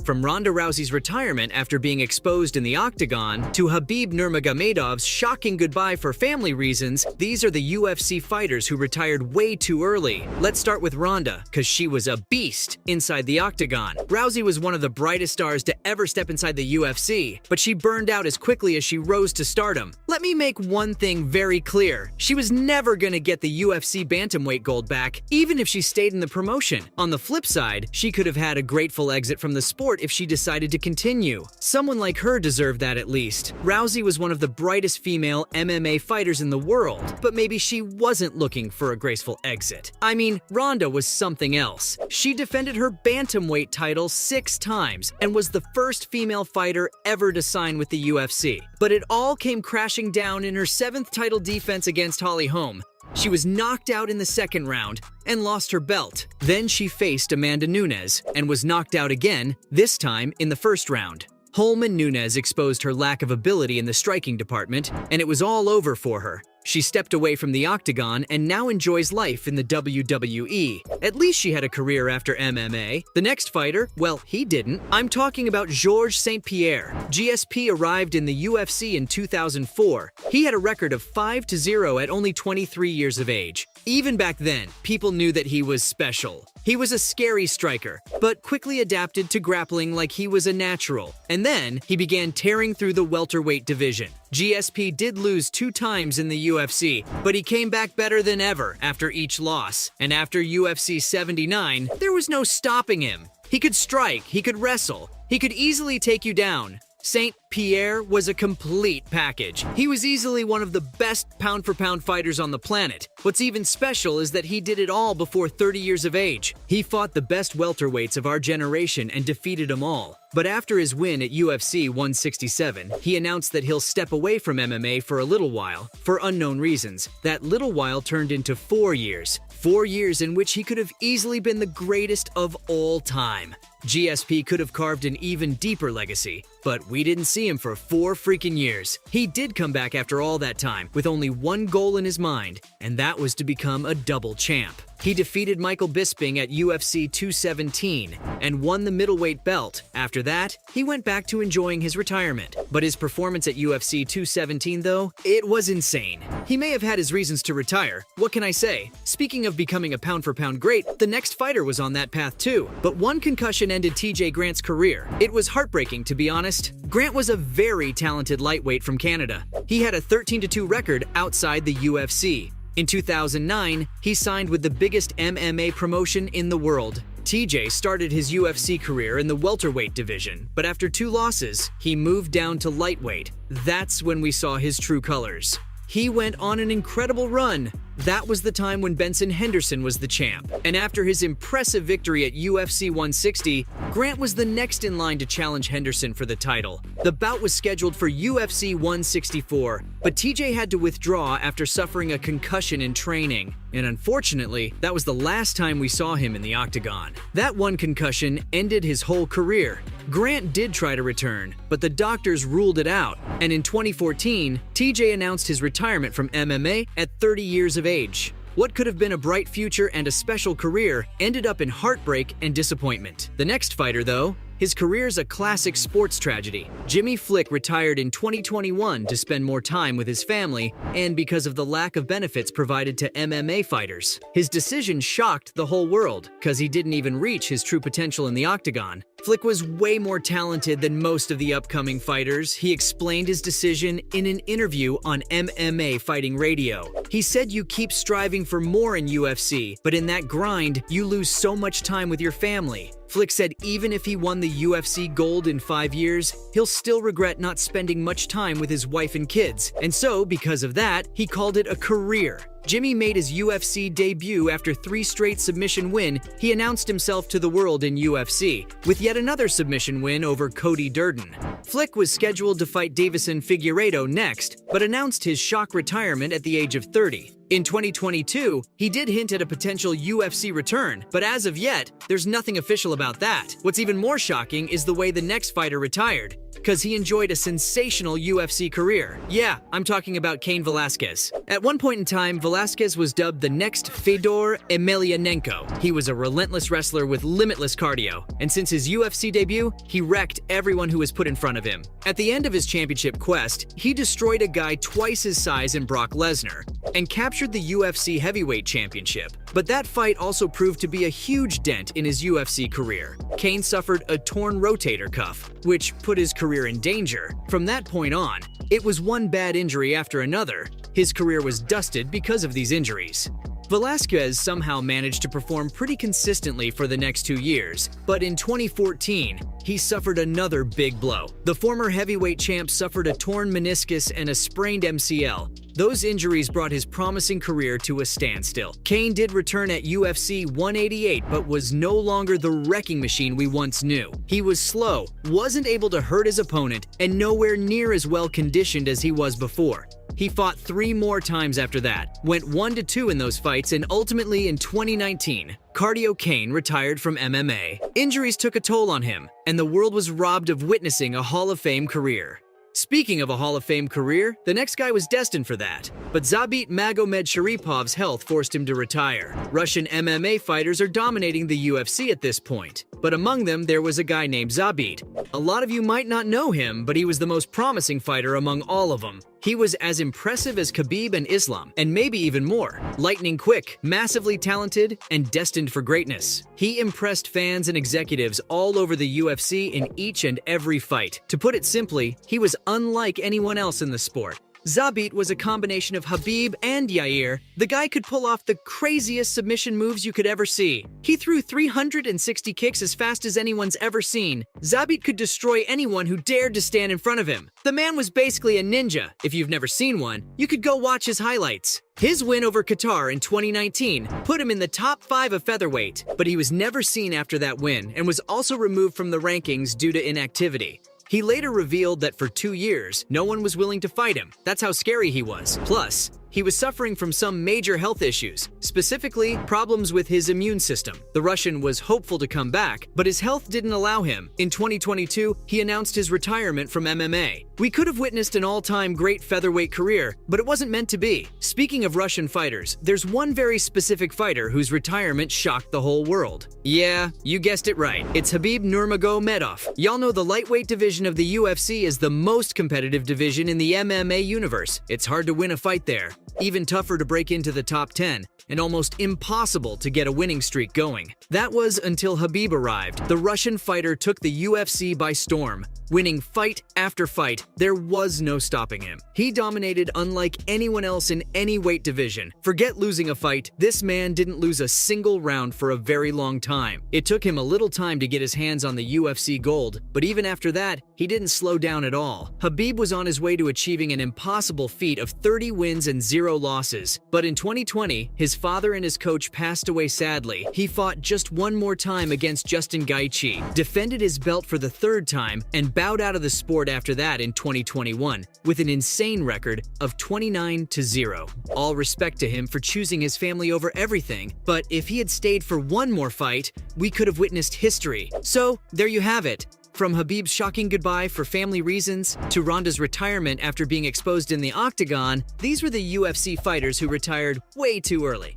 From Ronda Rousey's retirement after being exposed in the octagon to Khabib Nurmagomedov's shocking goodbye for family reasons, these are the UFC fighters who retired way too early. Let's start with Ronda, cause she was a beast inside the octagon. Rousey was one of the brightest stars to ever step inside the UFC, but she burned out as quickly as she rose to stardom. Let me make one thing very clear. She was never gonna get the UFC bantamweight gold back, even if she stayed in the promotion. On the flip side, she could have had a grateful exit from the sport if she decided to continue. Someone like her deserved that at least. Rousey was one of the brightest female MMA fighters in the world, but maybe she wasn't looking for a graceful exit. I mean, Ronda was something else. She defended her bantamweight title 6 times and was the first female fighter ever to sign with the UFC. But it all came crashing down in her 7th title defense against Holly Holm. She was knocked out in the 2nd round and lost her belt. Then she faced Amanda Nunes and was knocked out again, this time in the 1st round. Holm and Nunes exposed her lack of ability in the striking department, and it was all over for her. She stepped away from the octagon and now enjoys life in the WWE. At least she had a career after MMA. The next fighter, well, he didn't. I'm talking about Georges St. Pierre. GSP arrived in the UFC in 2004. He had a record of 5-0 at only 23 years of age. Even back then, people knew that he was special. He was a scary striker, but quickly adapted to grappling like he was a natural. And then, he began tearing through the welterweight division. GSP did lose 2 times in the UFC, but he came back better than ever after each loss. And after UFC 79, there was no stopping him. He could strike, he could wrestle, he could easily take you down. St. Pierre was a complete package. He was easily one of the best pound-for-pound fighters on the planet. What's even special is that he did it all before 30 years of age. He fought the best welterweights of our generation and defeated them all. But after his win at UFC 167, he announced that he'll step away from MMA for a little while, for unknown reasons. That little while turned into 4 years. 4 years in which he could have easily been the greatest of all time. GSP could have carved an even deeper legacy, but we didn't see him for 4 freaking years. He did come back after all that time, with only one goal in his mind, and that was to become a double champ. He defeated Michael Bisping at UFC 217 and won the middleweight belt. After that, he went back to enjoying his retirement. But his performance at UFC 217, though, it was insane. He may have had his reasons to retire. What can I say? Speaking of becoming a pound-for-pound great, the next fighter was on that path too. But one concussion ended TJ Grant's career. It was heartbreaking, to be honest. Grant was a very talented lightweight from Canada. He had a 13-2 record outside the UFC. In 2009, he signed with the biggest MMA promotion in the world. TJ started his UFC career in the welterweight division, but after 2 losses, he moved down to lightweight. That's when we saw his true colors. He went on an incredible run. That was the time when Benson Henderson was the champ. And after his impressive victory at UFC 160, Grant was the next in line to challenge Henderson for the title. The bout was scheduled for UFC 164, but TJ had to withdraw after suffering a concussion in training. And unfortunately, that was the last time we saw him in the octagon. That one concussion ended his whole career. Grant did try to return, but the doctors ruled it out. And in 2014, TJ announced his retirement from MMA at 30 years of age. What could have been a bright future and a special career ended up in heartbreak and disappointment. The next fighter, though, his career's a classic sports tragedy. Jimmy Flick retired in 2021 to spend more time with his family and because of the lack of benefits provided to MMA fighters. His decision shocked the whole world, cause he didn't even reach his true potential in the octagon. Flick was way more talented than most of the upcoming fighters. He explained his decision in an interview on MMA Fighting Radio. He said you keep striving for more in UFC, but in that grind, you lose so much time with your family. Flick said even if he won the UFC gold in 5 years, he'll still regret not spending much time with his wife and kids. And so, because of that, he called it a career. Jimmy made his UFC debut after 3 straight submission win. He announced himself to the world in UFC, with yet another submission win over Cody Durden. Flick was scheduled to fight Davison Figueiredo next, but announced his shock retirement at the age of 30. In 2022, he did hint at a potential UFC return, but as of yet, there's nothing official about that. What's even more shocking is the way the next fighter retired, because he enjoyed a sensational UFC career. Yeah, I'm talking about Cain Velasquez. At one point in time, Velasquez was dubbed the next Fedor Emelianenko. He was a relentless wrestler with limitless cardio, and since his UFC debut, he wrecked everyone who was put in front of him. At the end of his championship quest, he destroyed a guy twice his size in Brock Lesnar, and captured the UFC heavyweight championship. But that fight also proved to be a huge dent in his UFC career. Cain suffered a torn rotator cuff, which put his career in danger. From that point on, it was one bad injury after another. His career was dusted because of these injuries. Velasquez somehow managed to perform pretty consistently for the next 2 years, but in 2014, he suffered another big blow. The former heavyweight champ suffered a torn meniscus and a sprained MCL. Those injuries brought his promising career to a standstill. Cain did return at UFC 188, but was no longer the wrecking machine we once knew. He was slow, wasn't able to hurt his opponent, and nowhere near as well conditioned as he was before. He fought 3 more times after that, went 1-2 in those fights, and ultimately in 2019, Cardio Cain retired from MMA. Injuries took a toll on him, and the world was robbed of witnessing a Hall of Fame career. Speaking of a Hall of Fame career, the next guy was destined for that. But Zabit Magomedsharipov's health forced him to retire. Russian MMA fighters are dominating the UFC at this point. But among them, there was a guy named Zabit. A lot of you might not know him, but he was the most promising fighter among all of them. He was as impressive as Khabib and Islam, and maybe even more. Lightning quick, massively talented, and destined for greatness. He impressed fans and executives all over the UFC in each and every fight. To put it simply, he was unlike anyone else in the sport. Zabit was a combination of Khabib and Yair. The guy could pull off the craziest submission moves you could ever see. He threw 360 kicks as fast as anyone's ever seen. Zabit could destroy anyone who dared to stand in front of him. The man was basically a ninja. If you've never seen one, you could go watch his highlights. His win over Qatar in 2019 put him in the top 5 of featherweight, but he was never seen after that win and was also removed from the rankings due to inactivity. He later revealed that for 2 years, no one was willing to fight him. That's how scary he was. Plus, he was suffering from some major health issues, specifically problems with his immune system. The Russian was hopeful to come back, but his health didn't allow him. In 2022, he announced his retirement from MMA. We could have witnessed an all-time great featherweight career, but it wasn't meant to be. Speaking of Russian fighters, there's one very specific fighter whose retirement shocked the whole world. Yeah, you guessed it right. It's Khabib Nurmagomedov. Y'all know the lightweight division of the UFC is the most competitive division in the MMA universe. It's hard to win a fight there. Even tougher to break into the top 10, and almost impossible to get a winning streak going. That was until Khabib arrived. The Russian fighter took the UFC by storm. Winning fight after fight, there was no stopping him. He dominated unlike anyone else in any weight division. Forget losing a fight, this man didn't lose a single round for a very long time. It took him a little time to get his hands on the UFC gold, but even after that, he didn't slow down at all. Khabib was on his way to achieving an impossible feat of 30 wins and 0 losses. But in 2020, his father and his coach passed away sadly. He fought just one more time against Justin Gaethje, defended his belt for the 3rd time, and bowed out of the sport after that in 2021 with an insane record of 29-0. All respect to him for choosing his family over everything, but if he had stayed for one more fight, we could have witnessed history. So, there you have it. From Khabib's shocking goodbye for family reasons to Ronda's retirement after being exposed in the octagon, these were the UFC fighters who retired way too early.